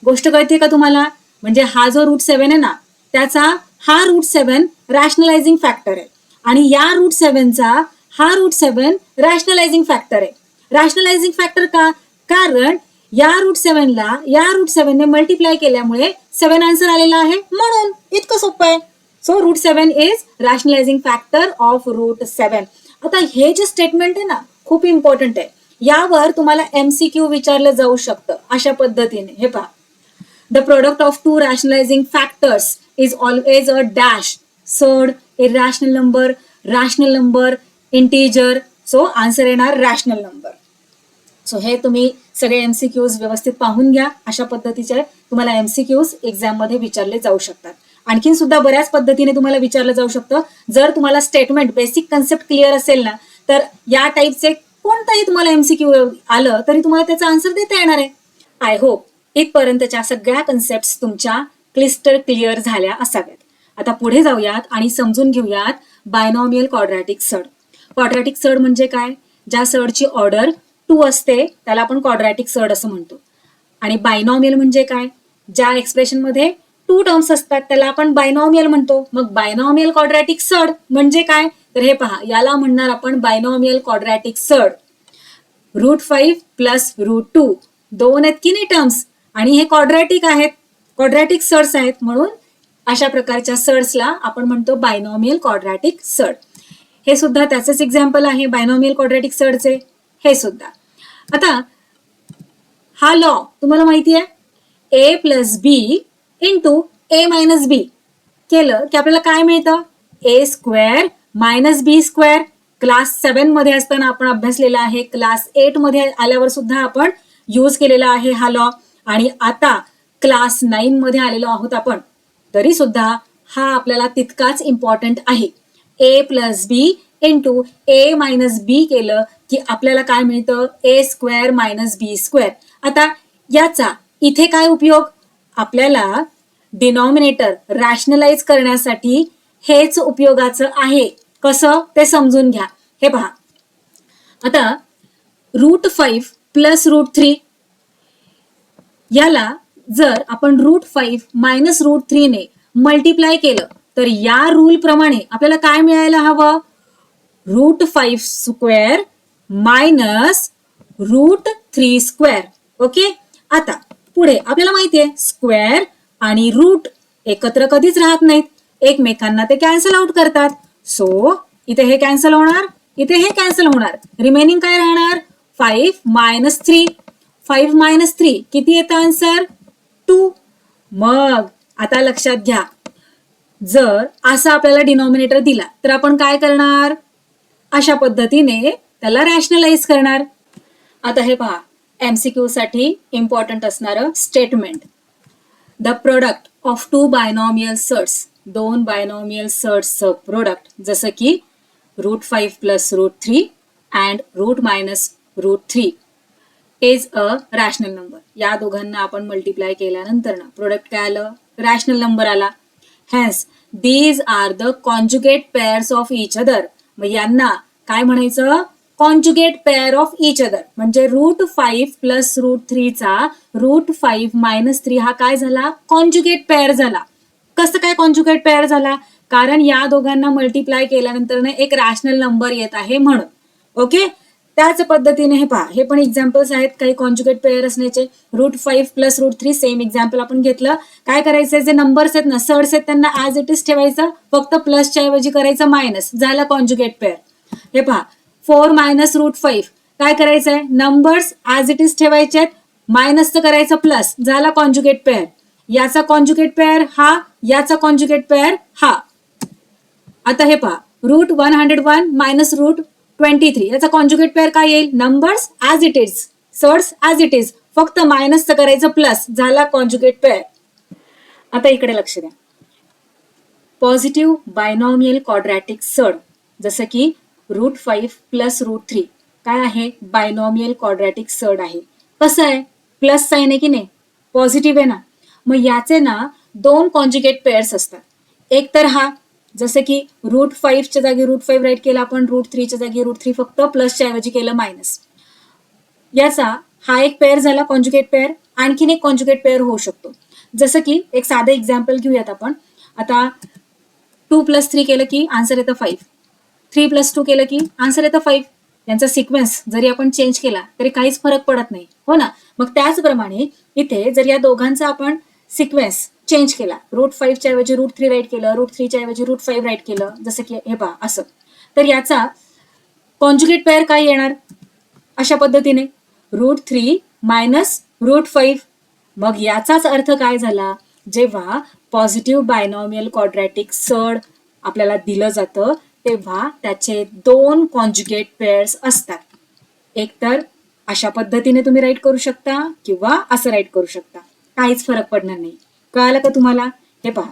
गोष्ट कळते का तुम्हाला? म्हणजे हा जो √7 आहे ना त्याचा हा √7 रॅशनलायझिंग फॅक्टर आहे आणि या √7चा हा √7 रॅशनलायझिंग फॅक्टर आहे. रॅशनलायझिंग फॅक्टर का? कारण या √7ला या √7ने मल्टिप्लाय केल्यामुळे 7 आन्सर आलेला आहे, म्हणून इतकं सोपं आहे. So √7 is rationalising factor of √7. आता हे जे स्टेटमेंट आहे ना खूप इम्पॉर्टंट आहे. यावर तुम्हाला MCQ विचारलं जाऊ शकतं अशा पद्धतीने. हे पहा, the product of two rationalizing factors is always a dash, surd, irrational number, rational number, integer. So answer येणार rational number. सो हे तुम्ही सगळे MCQs व्यवस्थित पाहून घ्या. अशा पद्धतीचे तुम्हाला MCQs एक्झाम मध्ये विचारले जाऊ शकतात. आणखीन सुद्धा बऱ्याच पद्धतीने तुम्हाला विचारलं जाऊ शकतं. जर तुम्हाला स्टेटमेंट बेसिक कन्सेप्ट क्लिअर असेल ना तर या टाईपचे कोणताही तुम्हाला MCQ आलं तरी तुम्हाला त्याचा आन्सर देता येणार आहे. आय होप इथपर्यंतच्या सगळ्या कन्सेप्ट तुमच्या क्लिस्टर क्लिअर झाल्या असाव्यात. आता पुढे जाऊयात आणि समजून घेऊयात binomial quadratic surd. Quadratic surd म्हणजे काय? ज्या सर्डची ऑर्डर 2 असते त्याला आपण क्वाड्रॅटिक सर्ड असं म्हणतो. आणि बायनॉमियल म्हणजे काय? ज्या एक्सप्रेशन मध्ये 2 टर्म्स असतात त्याला आपण बायनॉमियल म्हणतो. मग बायनॉमियल क्वाड्रॅटिक सर्ड म्हणजे काय? तर हे पहा, याला म्हणणार आपण बायनॉमियल क्वाड्रॅटिक सर्ड. √5 प्लस √2 दोन आहेत की नाही टर्म्स आणि हे क्वाड्रॅटिक आहेत, क्वाड्रॅटिक सर्ड्स आहेत, म्हणून अशा प्रकारच्या सर्ड्सला आपण म्हणतो बायनॉमियल क्वाड्रॅटिक सर्ड. हे सुद्धा त्याचंच एक्झाम्पल आहे बायनॉमियल क्वाड्रॅटिक सर्डचे. हे सुद्धा आता हा लॉ तुम्हाला माहिती आहे, A + B × A - B केलं की आपल्याला काय मिळतं? A² - B². क्लास 7 मध्ये असताना आपण अभ्यासलेला आहे, क्लास 8 मध्ये आल्यावर सुद्धा आपण यूज केलेला आहे हा लॉ, आणि आता क्लास 9 मध्ये आलेलो आहोत आपण, तरी सुद्धा हा आपल्याला तितकाच इम्पॉर्टंट आहे. A + B × A - B केलं की आपल्याला काय मिळतं? A² - B². आता याचा इथे काय उपयोग? आपल्याला डिनॉमिनेटर रॅशनलाइज करण्यासाठी हेच उपयोगाचं आहे. कसं ते समजून घ्या. हे पहा, आता √5 प्लस √3 याला जर आपण √5 - √3 ने मल्टिप्लाय केलं तर या रूल प्रमाणे आपल्याला काय मिळायला हवं? √5² - √3². ओके, आता पुढे आपल्याला माहितीये स्क्वेअर आणि रूट एकत्र कधीच राहत नाहीत, एकमेकांना ते कॅन्सल आउट करतात. सो इथे हे कॅन्सल होणार, इथे हे कॅन्सल होणार. रिमेनिंग काय राहणार? 5 - 3. 5 - 3 किती येतं आन्सर? 2. मग आता लक्षात घ्या, जर असा आपल्याला डिनॉमिनेटर दिला तर आपण काय करणार? अशा पद्धतीने त्याला रॅशनलाइज करणार. आता हे पहा, MCQ साठी इम्पॉर्टंट असणारं statement. The product of 2 binomial surds, 2 binomial सर्ड्सचं प्रोडक्ट, जसं की √5 plus √3 and √-√3 is a rational number. या दोघांना आपण मल्टिप्लाय केल्यानंतर ना प्रोडक्ट काय आलं? रॅशनल नंबर आला. Hence these are the conjugate pairs of each other. मग यांना काय म्हणायचं? Conjugate pair of each other. म्हणजे √5 प्लस √3चा √5 - 3 हा काय झाला? कॉन्जुगेट पेअर झाला. कसं काय कॉन्जुगेट पेअर झाला? कारण या दोघांना मल्टिप्लाय केल्यानंतर एक रॅशनल नंबर येत आहे म्हणून. ओके, त्याच पद्धतीने हे पहा, हे पण एक्झाम्पल्स आहेत काही कॉन्जुगेट पेअर असण्याचे. √5 + √3 सेम एक्झाम्पल आपण घेतलं. काय करायचंय, जे नंबर्स आहेत ना, सर्ड्स आहेत, त्यांना ऍज इट इज ठेवायचं, फक्त प्लसच्या ऐवजी करायचं मायनस, झाला कॉन्जुगेट पेअर. हे पहा 4 - √5, काय करायचंय, नंबर्स ऍज इट इज ठेवायचे, मायनसचं करायचं प्लस, झाला कॉन्जुगेट पेअर. याचा कॉन्जुगेट पेअर हा, याचा कॉन्जुगेट पेअर हा. आता हे पहा √101 - √23, याचा कॉन्जुगेट पेअर काय येईल, numbers as it is, surds as it is, फक्त मायनसचं करायचं प्लस, झाला कॉन्जुगेट पेअर. आता इकडे लक्ष द्या, पॉझिटिव्ह बायनॉमियल क्वाड्रॅटिक सर्ड जसं की √5 + √3 काय आहे, बायनॉमियल क्वाड्रॅटिक सर्ड आहे. कसं आहे, प्लस साइन आहे की नाही, पॉझिटिव्ह आहे ना. मग याचे ना दोन कॉन्जुगेट पेअर्स असतात. एक तर हा, जसं की √5 च्या जागी √5 राईट केला आपण, √3 च्या जागी √3 फक्त प्लसच्या ऐवजी केलं मायनस. याचा हा एक पेअर झाला कॉन्जुगेट पेअर. आणखीन एक कॉन्जुगेट पेअर होऊ शकतो, जसं की एक साधं एक्झाम्पल घेऊयात आपण. आता 2 + 3 केलं की आन्सर येतं 5, 3 + 2 केलं की आन्सर येतं 5. यांचा सिक्वेन्स जरी आपण चेंज केला तरी काहीच फरक पडत नाही, हो ना. मग त्याचप्रमाणे इथे जर या दोघांचा आपण सिक्वेन्स चेंज केला, √5 च्या ऐवजी √3 राईट केलं, √3 च्या ऐवजी √5 राईट केलं, जसं की हे पहा असं, तर याचा कॉन्जुगेट पेअर काय येणार, अशा पद्धतीने √3 - √5. मग याचाच अर्थ काय झाला, जेव्हा पॉझिटिव्ह बायनॉमियल क्वाड्रॅटिक सर्ड आपल्याला दिलं जातं तेव्हा त्याचे दोन कॉन्जुगेट पेअर्स असतात. एक तर अशा पद्धतीने तुम्ही राईट करू शकता किंवा असं राईट करू शकता, काहीच फरक पडणार नाही. कळालं का तुम्हाला? हे पहा,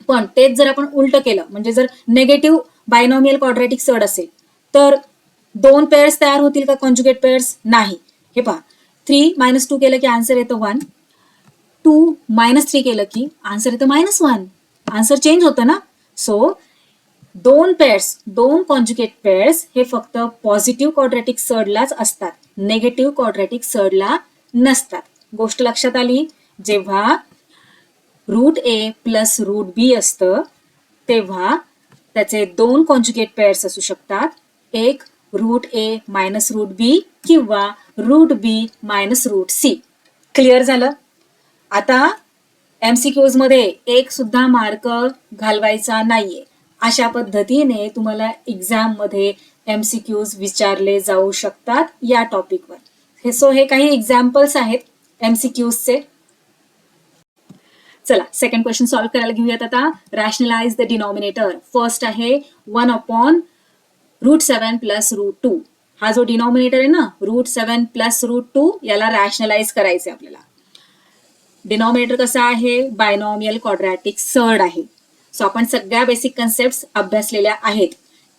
पण तेच जर आपण उलट केलं, म्हणजे जर नेगेटिव्ह बायनॉमियल क्वाड्रॅटिक सर्ड असेल तर दोन पेअर्स तयार होतील का कॉन्जुगेट पेअर्स? नाही. हे पहा 3 - 2 केलं की आन्सर येतं 1, 2 - 3 केलं की आन्सर येतं -1, आन्सर चेंज होतं ना. सो दोन पेअर्स, दोन कॉन्जुगेट पेअर्स हे फक्त पॉझिटिव्ह क्वाड्रॅटिक सर्डलाच असतात, नेगेटिव्ह क्वाड्रॅटिक सर्डला नसतात. गोष्ट लक्षात आली? जेव्हा √a + √b असतं तेव्हा त्याचे दोन कॉन्जुगेट पेअर्स असू शकतात, एक √a - √b किंवा √b - √c. क्लिअर झालं? आता MCQs मध्ये एक सुद्धा मार्क घालवायचा नाहीये. अशा पद्धतीने तुम्हाला एक्झाम मध्ये MCQs विचारले जाऊ शकतात या टॉपिकवर. सो हे काही एक्झाम्पल्स आहेत MCQsचे. चला सेकंड क्वेश्चन सॉल्व्ह करायला घेऊयात आता. Rationalise the denominator. फर्स्ट आहे 1/√7 + √2. हा जो डिनॉमिनेटर आहे ना, √7 + √2, याला रॅशनलाइज करायचं आपल्याला. डिनॉमिनेटर कसा आहे, बायनॉमियल क्वाड्रॅटिक सर्ड आहे. सो आपण सगळ्या बेसिक कन्सेप्ट अभ्यासलेल्या आहेत.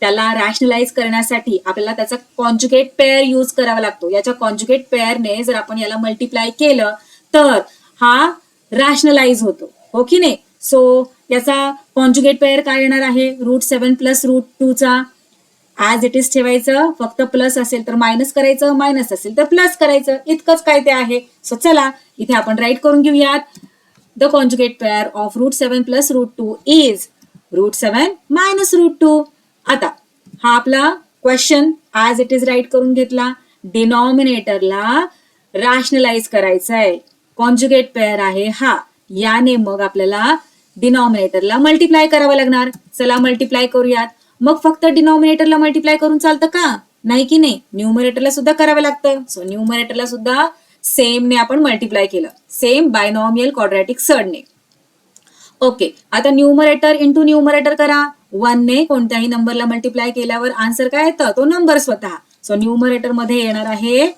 त्याला रॅशनलाइज करण्यासाठी आपल्याला त्याचा कॉन्जुगेट पेअर यूज करावा लागतो. याच्या कॉन्जुगेट पेअरने जर आपण याला मल्टिप्लाय केलं तर हा रॅशनलाइज होतो, हो की नाही. सो याचा कॉन्जुगेट पेअर काय येणार आहे, √7 + √2 चा ऍज इट इज ठेवायचं, फक्त प्लस असेल तर मायनस करायचं, मायनस असेल तर प्लस करायचं, इतकंच काय ते आहे. सो चला इथे आपण राईट करून घेऊयात. The conjugate pair of √7 + √2 is √7 - √2. आता हा आपला question as it is write करून घेतला. डिनॉमिनेटरला रॅशनलाइज करायचं आहे, कॉन्जुगेट पेअर आहे हा, याने मग आपल्याला डिनॉमिनेटरला मल्टिप्लाय करावं लागणार. चला मल्टिप्लाय करूयात. मग फक्त डिनॉमिनेटरला मल्टिप्लाय करून चालतं का? नाही की नाही, न्यूमरेटरला सुद्धा करावं लागतं. सो न्यूमरेटरला सुद्धा सेमने आपण मल्टिप्लाय केलं, सेम बायनॉमियल क्वाड्रॅटिक सर्डने. ओके, आता न्यूमरेटर इंटू न्यूमरेटर करा. 1 ने कोणत्याही नंबरला मल्टिप्लाय केल्यावर आन्सर काय येतं, तो नंबर स्वतः. सो न्यूमरेटर मध्ये येणार आहे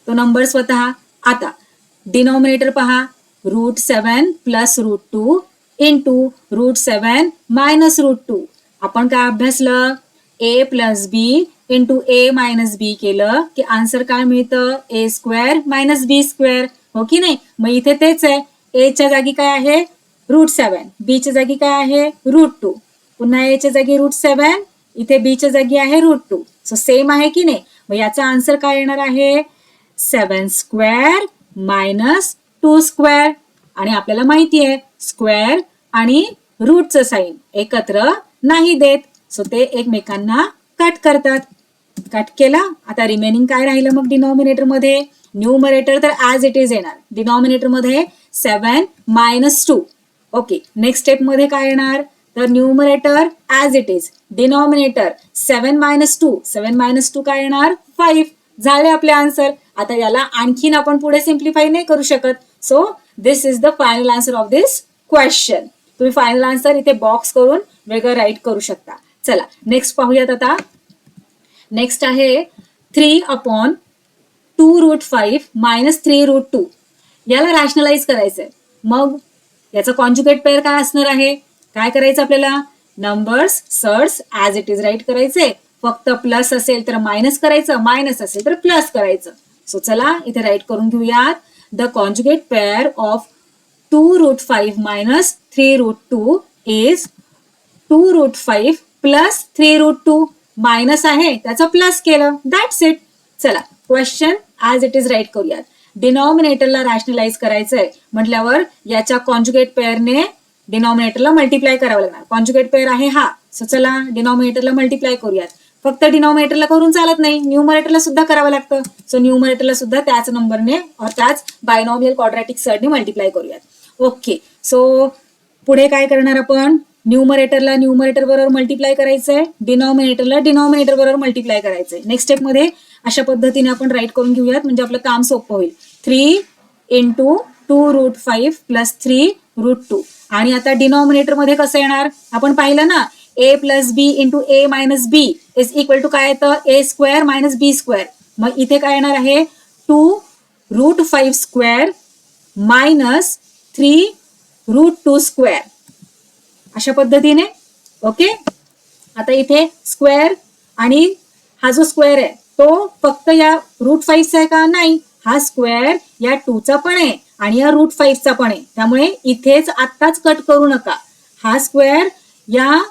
तो नंबर स्वतः. आता डिनॉमिनेटर पहा, √7 + √2 इंटू √7 - √2. आपण काय अभ्यासलं, a + b into a - b केलं की आन्सर काय मिळतं, a² - b², हो की नाही. मग इथे तेच आहे, a च्या जागी काय आहे √7, b च्या जागी काय आहे √2, पुन्हा a च्या जागी √7, इथे b च्या जागी आहे √2. सो सेम आहे की नाही. मग याचा आन्सर काय येणार आहे, 7² - 2². आणि आपल्याला माहिती आहे स्क्वेअर आणि रूटचं साइन एकत्र नाही देत, सो ते एकमेकांना कट करतात. कट केला. आता रिमेनिंग काय राहिलं मग डिनॉमिनेटर मध्ये? न्यूमरेटर तर ऍज इट इज येणार. डिनॉमिनेटर मध्ये 7 - 2. ओके, नेक्स्ट स्टेप मध्ये काय येणार? तर numerator as it is, denominator 7 - 2. 7 - 2 काय येणार? 5. झाले आपले आन्सर. आता याला आणखीन आपण पुढे सिम्प्लिफाय नाही करू शकत. So this is the final answer of this question. तुम्ही फायनल आन्सर इथे बॉक्स करून वेगळं राईट करू शकता. चला नेक्स्ट पाहूयात. आता नेक्स्ट आहे 3/2√5 - 3√2. याला रॅशनलाइज करायचंय. मग याचा कॉन्जुगेट पेअर काय असणार आहे? काय करायचं आपल्याला? नंबर्स सर्स ऍज इट इज राईट करायचे. फक्त प्लस असेल तर मायनस करायचं, मायनस असेल तर प्लस करायचं. सो चला इथे राईट करून घेऊयात. The conjugate pair of 2√5 - 3√2 is 2√5 + 3√2. Minus आहे त्याचं प्लस केलं, दॅट्स इट. चला question as it is write करूयात. डिनॉमिनेटरला रॅशनलाइज करायचंय म्हटल्यावर याच्या कॉन्जुगेट पेअरने डिनॉमिनेटरला मल्टिप्लाय करावं लागणार. कॉन्जुगेट पेअर आहे हा. सो चला डिनॉमिनेटरला मल्टिप्लाय करूयात. फक्त डिनॉमिनेटरला करून चालत नाही, न्यूमरेटरला सुद्धा करावं लागतं. सो न्यूमरेटरला सुद्धा त्याच नंबरने त्याच बायनॉमियल क्वाड्रॅटिक सरने मल्टिप्लाय करूयात. ओके, सो पुढे काय करणार आपण? न्यूमरेटरला न्यूमरेटर बरोबर मल्टिप्लाय करायचंय, डिनॉमिनेटरला डिनॉमिनेटर बरोबर मल्टिप्लाय करायचंय. नेक्स्ट स्टेप मध्ये अशा पद्धतीने आपण राईट करून घेऊयात म्हणजे आपलं काम सोपं होईल. 3 × 2√5 + 3√2. आणि आता डिनॉमिनेटर मध्ये कसं येणार? आपण पाहिलं ना, a + b × a - b is equal to काय येतं? a² - b². मग इथे काय येणार आहे? 2√5² - 3√2². अशा पद्धतीने. ओके, आता इथे स्क्वेअर आणि हा जो स्क्वेअर आहे तो फक्त या √5चा आहे का? नाही, हा स्क्वेअर या 2चा पण आहे आणि या √5चा पण आहे. त्यामुळे इथेच आत्ताच कट करू नका. हा स्क्वेअर या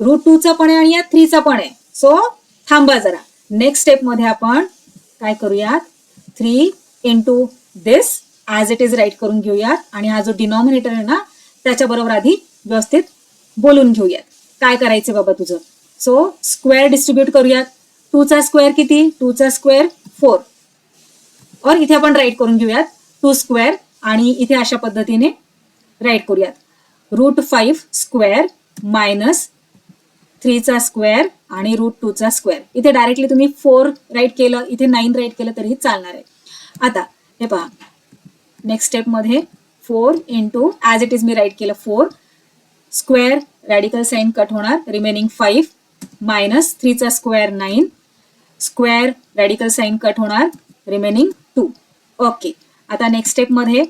√2चा पण आहे आणि या 3चा पण आहे. सो थांबा जरा. नेक्स्ट स्टेप मध्ये आपण काय करूयात? 3 × दिस ऍज इट इज राईट करून घेऊयात आणि हा जो डिनॉमिनेटर आहे ना त्याच्या बरोबर आधी व्यवस्थित बोलून घेऊयात. काय करायचं बाबा तुझं? सो स्क्वेअर डिस्ट्रीब्यूट करूयात. 2चा स्क्वेअर किती? 2चा स्क्वेअर 4. और इथे आपण राईट करून घेऊयात 2² आणि इथे अशा पद्धतीने राईट करूयात. √5² - 3चा स्क्वेअर आणि √2चा स्क्वेअर. इथे डायरेक्टली तुम्ही 4 राईट केलं, इथे 9 राईट केलं तरीही चालणार आहे. आता हे पहा, नेक्स्ट स्टेप मध्ये 4 × ऍज इट इज मी राईट केलं 4 स्क्वेअर, रॅडिकल साइन कट होणार, रिमेनिंग 5 - 3चा square 9 square, radical sign cut होणार, रिमेनिंग 2. ओके, आता नेक्स्ट स्टेप मध्ये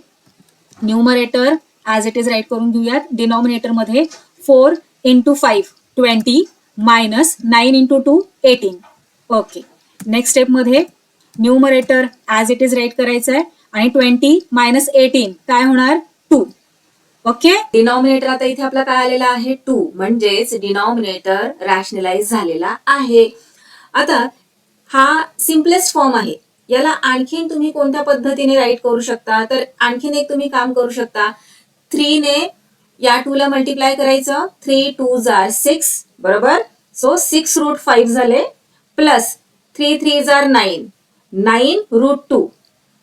numerator as it is write करून घेऊयात. डिनॉमिनेटर मध्ये 4 × 5 20 - 9 × 2 18. ओके, नेक्स्ट स्टेप मध्ये numerator as it is write करायचं आहे आणि 20 - 18 काय होणार? 2. ओके, डिनॉमिनेटर आता इथे आपला काय आलेला आहे? 2. म्हणजेच डिनॉमिनेटर रॅशनलाइज झालेला आहे. आता हा सिम्पलेस्ट फॉर्म आहे. याला आणखीन तुम्ही कोणत्या पद्धतीने राईट करू शकता? तर आणखीन एक तुम्ही काम करू शकता. 3 ने या 2 ला मल्टिप्लाय करायचं. 3 2s are 6 बरोबर. सो 6√5 झाले प्लस 3 3s are 9 9√2.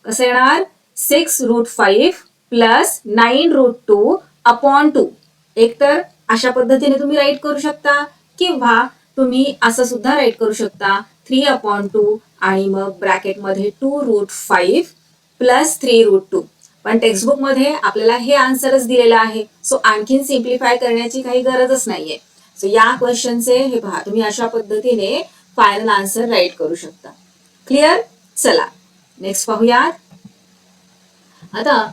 कसं येणार? 6√5 + 9√2 अपॉन 2. एकतर अशा पद्धतीने तुम्ही राईट करू शकता किंवा तुम्ही असं सुद्धा राईट करू शकता 3/2 आणि मग ब्रॅकेट मध्ये 2√5 + 3√2. पण टेक्स्टबुक मध्ये आपल्याला हे आन्सरच दिलेलं आहे. सो आणखीन सिम्प्लिफाय करण्याची काही गरजच नाहीये. सो या क्वेश्चनचे हे पहा, तुम्ही अशा पद्धतीने फायनल आन्सर राईट करू शकता. क्लिअर? चला नेक्स्ट पाहूयात. आता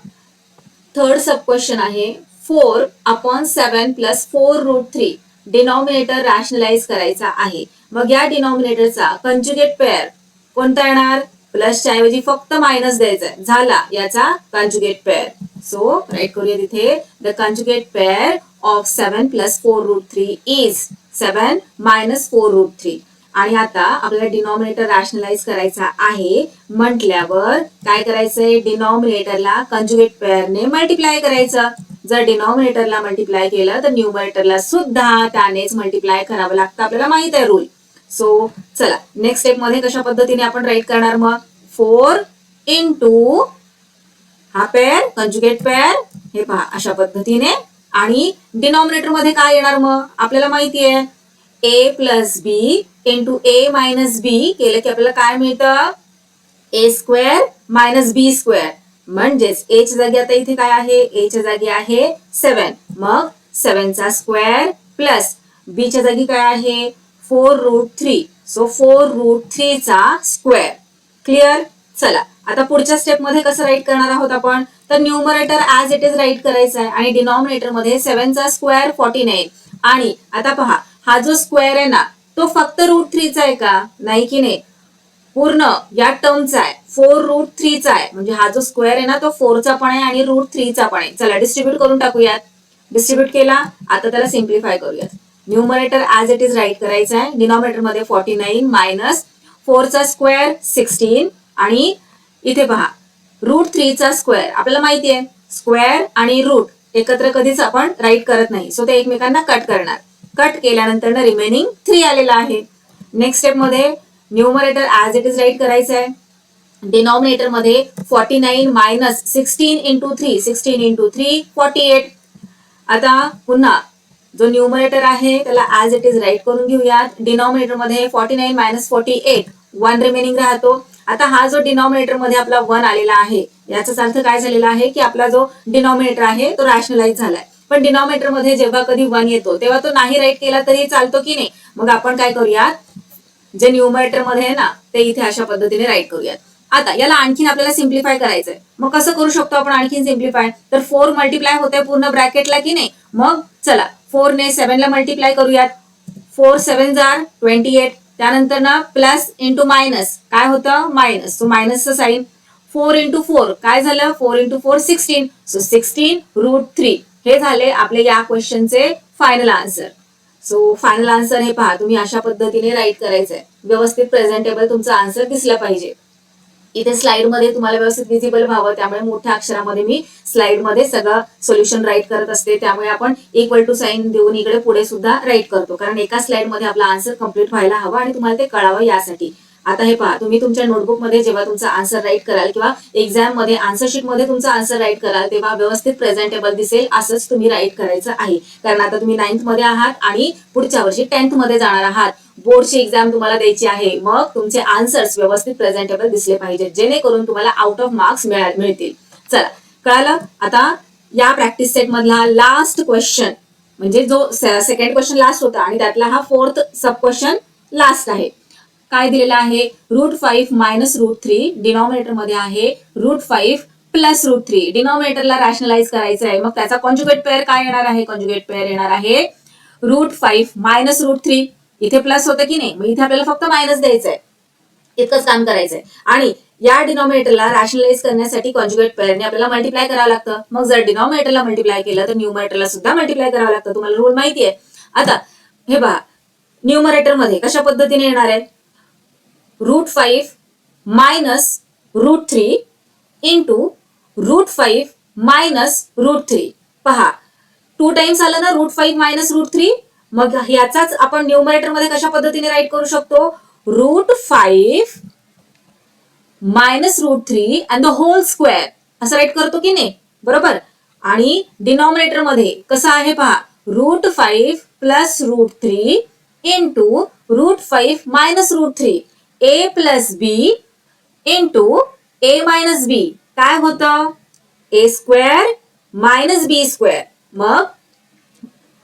थर्ड सब क्वेश्चन आहे 4/7 + 4√3. डिनॉमिनेटर रॅशनलाइज करायचा आहे. मग या डिनॉमिनेटरचा कंजुगेट पेअर कोणता येणार? प्लसच्या ऐवजी फक्त मायनस द्यायचा आहे. झाला याचा कंजुगेट पेअर. सो राईट करूया तिथे the conjugate pair of 7 + 4√3 is 7 - 4√3. आणि आता आपल्याला डिनॉमिनेटर रॅशनलाइज करायचा आहे म्हटल्यावर काय करायचंय? डिनॉमिनेटरला कंजुगेट पेअरने मल्टिप्लाय करायचं. जर डिनॉमिनेटरला मल्टिप्लाय केलं तर न्यूमरेटरला सुद्धा त्यानेच मल्टिप्लाय करावं लागतं, आपल्याला माहित आहे रूल. सो चला नेक्स्ट स्टेप मध्ये कशा पद्धतीने आपण राईट करणार मग 4 इंटू हा पेअर कंजुगेट पेअर हे पहा अशा पद्धतीने. आणि डिनॉमिनेटर मध्ये काय येणार मग आपल्याला माहिती आहे ए प्लस बी इंटू ए मायनस बी केलं की आपल्याला काय मिळतं ए स्क्वेअर मायनस बी स्क्वेअर. म्हणजेच ए च्या जागी आता इथे काय आहे ए च्या जागी आहे 7 मग 7 चा स्क्वेअर प्लस बी च्या जागी काय आहे 4√3 सो 4√3 चा स्क्वेअर. क्लिअर. चला आता पुढच्या स्टेप मध्ये कसं राईट करणार आहोत आपण तर numerator as it is write करायचं आहे आणि डिनॉमिनेटर मध्ये 7 चा स्क्वेअर 49. आणि आता पहा हा जो स्क्वेअर आहे ना तो फक्त √3 चा आहे का नाही की नाही पूर्ण या टर्मचा आहे 4√3 चा आहे. म्हणजे हा जो स्क्वेअर आहे ना तो 4 चा पण आहे आणि √3 चा पण आहे. चला डिस्ट्रीब्यूट करून टाकूयात. डिस्ट्रीब्यूट केला आता त्याला सिम्प्लिफाय करूयात. Numerator as it is write करायचं आहे. डिनॉमिनेटर मध्ये 49 मायनस 4 चा स्क्वेअर 16 आणि इथे पहा √3 चा स्क्वेअर. आपल्याला माहिती आहे स्क्वेअर आणि रूट एकत्र कधीच आपण राईट करत नाही सो ते एकमेकांना कट करणार. कट केल्यानंतर रिमेनिंग 3 आलेला आहे. नेक्स्ट स्टेप मध्ये numerator as it is write करायचं आहे. डिनॉमिनेटर मध्ये 49 मायनस 16 इंटू 3 16 इंटू 3 48. आता पुन्हा जो न्यूमरेटर आहे त्याला ऍज इट इज राईट करून घेऊयात. डिनॉमिनेटर मध्ये 49 मायनस 48 1 रिमेनिंग राहतो. आता हा जो डिनॉमिनेटर मध्ये आपला 1 आलेला आहे याचाच अर्थ काय झालेला आहे की आपला जो डिनॉमिनेटर आहे तो रॅशनलाइज झालाय. पण डिनॉमिनेटर मध्ये जेव्हा कधी 1 येतो तेव्हा तो नाही राईट केला तरी चालतो की नाही. मग आपण काय करूयात जे न्यूमरेटर मध्ये आहे ना ते इथे अशा पद्धतीने राईट करूयात. आता याला आणखीन आपल्याला सिम्प्लिफाय करायचंय. मग कसं करू शकतो आपण आणखीन सिम्प्लिफाय तर 4 मल्टिप्लाय होते पूर्ण ब्रॅकेटला की नाही. मग चला 4 ने 7 ला मल्टिप्लाय करूयात. 4 7 जार 28. त्यानंतर ना प्लस इंटू मायनस काय होतं मायनस सो मायनसचं साईन. 4 इंटू 4 काय झालं 4 इंटू 4 16 सो 16√3. हे झाले आपले या क्वेश्चनचे final answer. So final answer हे पहा तुम्ही अशा पद्धतीने राईट करायचंय. व्यवस्थित प्रेझेंटेबल तुमचा आन्सर दिसला पाहिजे. इथे स्लाइड मध्ये तुम्हाला व्यवस्थित विजिबल व्हावं त्यामुळे मोठ्या अक्षरामध्ये मी स्लाइड मध्ये सगळं सोल्युशन राईट करत असते. त्यामुळे आपण इक्वल टू साईन देऊन इकडे पुढे सुद्धा राईट करतो कारण एका स्लाइड मध्ये आपला आन्सर कम्प्लीट व्हायला हवा आणि तुम्हाला ते कळावं यासाठी. आता हे पहा तुम्ही तुमच्या नोटबुक मध्ये जेव्हा तुमचा आन्सर राईट कराल किंवा एक्झाम मध्ये आन्सर शीट मध्ये तुमचा आन्सर राईट कराल तेव्हा व्यवस्थित प्रेझेंटेबल दिसेल असंच तुम्ही राईट करायचं आहे. कारण आता तुम्ही 9th मध्ये आहात आणि पुढच्या वर्षी 10th मध्ये जाणार आहात. बोर्डची एक्झाम तुम्हाला द्यायची आहे. मग तुमचे आन्सर्स व्यवस्थित प्रेझेंटेबल दिसले पाहिजे जेणेकरून तुम्हाला आउट ऑफ मार्क्स मिळतील. चला कळालं. आता या प्रॅक्टिस सेट मधला लास्ट क्वेश्चन म्हणजे जो सेकंड क्वेश्चन लास्ट होता आणि त्यातला हा 4th सब क्वेश्चन लास्ट आहे. काय दिलेला आहे √5 मायनस √3. डिनॉमिनेटर मध्ये आहे √5 प्लस √3. डिनॉमिनेटरला रॅशनलाइज करायचं आहे. मग त्याचा कॉन्जुगेट पेअर काय येणार आहे कॉन्जुगेट पेअर येणार आहे √5 मायनस √3. इथे प्लस होतं की नाही मग इथे आपल्याला फक्त मायनस द्यायचंय. इतकंच काम करायचंय. आणि या डिनॉमिनेटरला रॅशनलाइज करण्यासाठी कॉन्जुगेट पेअरने आपल्याला मल्टिप्लाय करावं लागतं. मग जर डिनॉमिनेटरला मल्टिप्लाय केलं तर न्यूमरेटरला सुद्धा मल्टिप्लाय करावं लागतं. तुम्हाला रूल माहिती आहे. आता हे पहा न्यूमरेटर मध्ये कशा पद्धतीने येणार आहे √5 मायनस √3 इंटू √5 मायनस √3. पहा 2 टाइम्स आलं ना √5 मायनस √3. मग याचाच आपण न्यूमरेटर मध्ये कशा पद्धतीने राईट करू शकतो √5 minus √3 and the whole square असं राईट करतो की नाही बरोबर. आणि डिनॉमिनेटर मध्ये कसं आहे पहा √5 plus √3 into √5 minus √3 a plus B into a minus B काय होतं a square minus B square. मग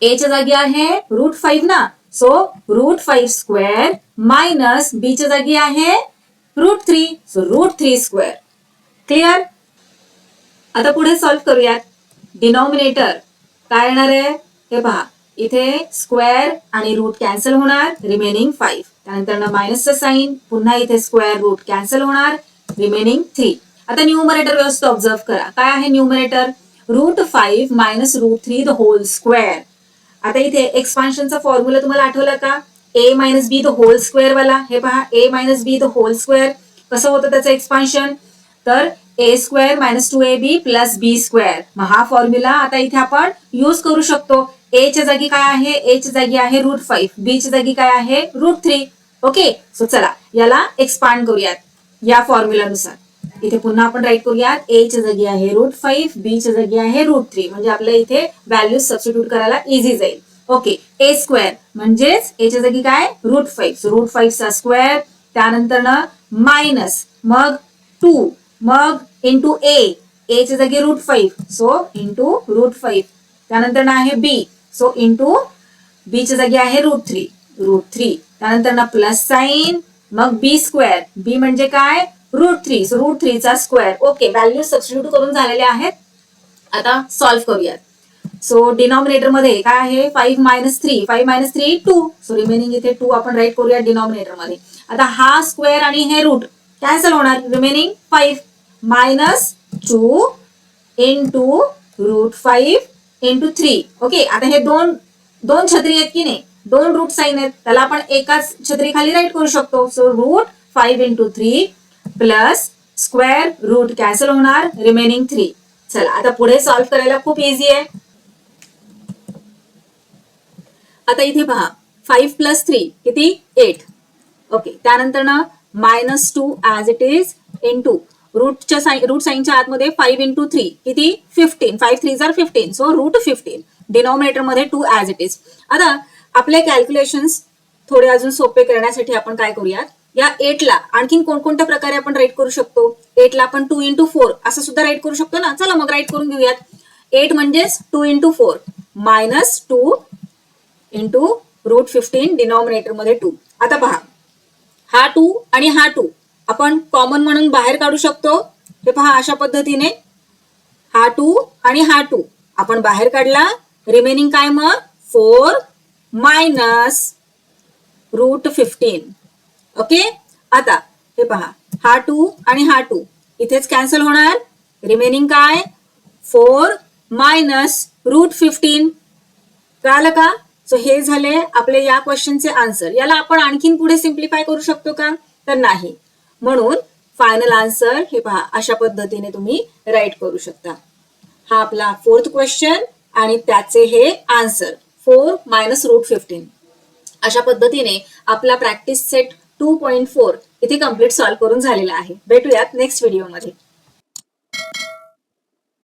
a च्या जागी आहे √5 ना सो √5 स्क्वेअर मायनस बी च्या जागी आहे √3 सो √3 स्क्वेअर. क्लिअर. आता पुढे सॉल्व्ह करूयात. डिनॉमिनेटर काय येणार आहे हे पहा इथे स्क्वेअर आणि रूट कॅन्सल होणार रिमेनिंग 5. त्यानंतर मायनसचं साईन पुन्हा इथे स्क्वेअर रूट कॅन्सल होणार रिमेनिंग 3. आता न्यूमरेटर व्यवस्थित ऑब्झर्व करा काय आहे numerator √5 minus √3 the whole square. आता इथे एक्सपान्शनचा फॉर्म्युला तुम्हाला आठवला का a minus b the whole square वाला. हे पहा a minus b the whole square कसं होतं त्याचं एक्सपान्शन तर a square minus 2ab plus b square. मग हा फॉर्म्युला आता इथे आपण युज करू शकतो. ए च्या जागी काय आहे, ए च्या जागी आहे √5, बी च्या जागी काय आहे √3. ओके, सो चला याला एक्सपांड करूयात या फॉर्म्युलानुसार. इथे पुन्हा आपण राईट करूयात. ए च्या जागी आहे √5, बी च्या जागी आहे √3. म्हणजे आपल्याला इथे व्हॅल्यू सबस्टिट्यूट करायला इझी जाईल. ओके, ए स्क्वेअर म्हणजेच ए च्या जागी काय √5, सो √5 चा स्क्वेअर, त्यानंतर ना मायनस मग 2, मग इंटू ए च्या जागी √5, सो इंटू √5. त्यानंतर ना आहे बी, सो इंटू बी च्या जागी आहे √3. त्यानंतर ना प्लस साइन, मग बी स्क्वेअर, बी म्हणजे काय √3, सो √3 चा स्क्वेअर. ओके, व्हॅल्यू सबस्टिट्यूट करून झालेल्या आहेत. आता सॉल्व्ह करूयात. सो डिनॉमिनेटर मध्ये काय आहे 5 - 3, 5 - 3 2, सो रिमेनिंग इथे 2 आपण राईट करूया डिनॉमिनेटर मध्ये. आता हा स्क्वेअर आणि हे रूट कॅन्सल होणार, रिमेनिंग 5 - 2 इंटू √5 इंटू 3. ओके, आता हे दोन छत्री आहेत की नाही, 2 रूट साईन आहेत, त्याला आपण एकाच छत्री खाली राईट करू शकतो. So √5 into 3 plus square root cancel होणार, रिमेनिंग 3. चला आता पुढे सॉल्व्ह करायला खूप इझी आहे. आता इथे पहा 5 + 3 किती 8. ओके, त्यानंतर ना -2 as it is into root साईनच्या आतमध्ये 5 इंटू 3 किती 15, 5 3 जार 15, सो √15. डिनॉमिनेटर मध्ये 2 ऍज इट इज. आता आपले कॅल्क्युलेशन्स थोडे अजून सोपे करण्यासाठी आपण काय करूयात, या 8 ला आणखीन कोणकोणत्या प्रकारे आपण राईट करू शकतो. 8 ला आपण 2 × 4 असं सुद्धा राईट करू शकतो ना. चला मग राईट करून घेऊयात. 8 म्हणजेच 2 × 4 -2 इंटू √15 डिनॉमिनेटर मध्ये 2. आता पहा हा 2 आणि हा 2 आपण कॉमन म्हणून बाहेर काढू शकतो. हे पहा अशा पद्धतीने हा 2 आणि हा 2 आपण बाहेर काढला, रिमेनिंग काय मग 4 मायनस √15. ओके, आता हे पहा हा 2 आणि हा 2 इथेच कॅन्सल होणार, रिमेनिंग काय 4 मायनस √15. कळालं का? सो हे झाले आपले या क्वेश्चनचे आन्सर. याला आपण आणखीन पुढे सिम्प्लिफाय करू शकतो का, तर नाही. म्हणून फायनल आन्सर हे पहा अशा पद्धतीने तुम्ही राईट करू शकता. हा आपला 4th क्वेश्चन आणि त्याचे हे आन्सर 4 मायनस √15. अशा पद्धतीने आपला प्रॅक्टिस सेट 2.4 इथे कम्प्लीट सॉल्व्ह करून झालेला आहे. भेटूयात नेक्स्ट व्हिडिओमध्ये.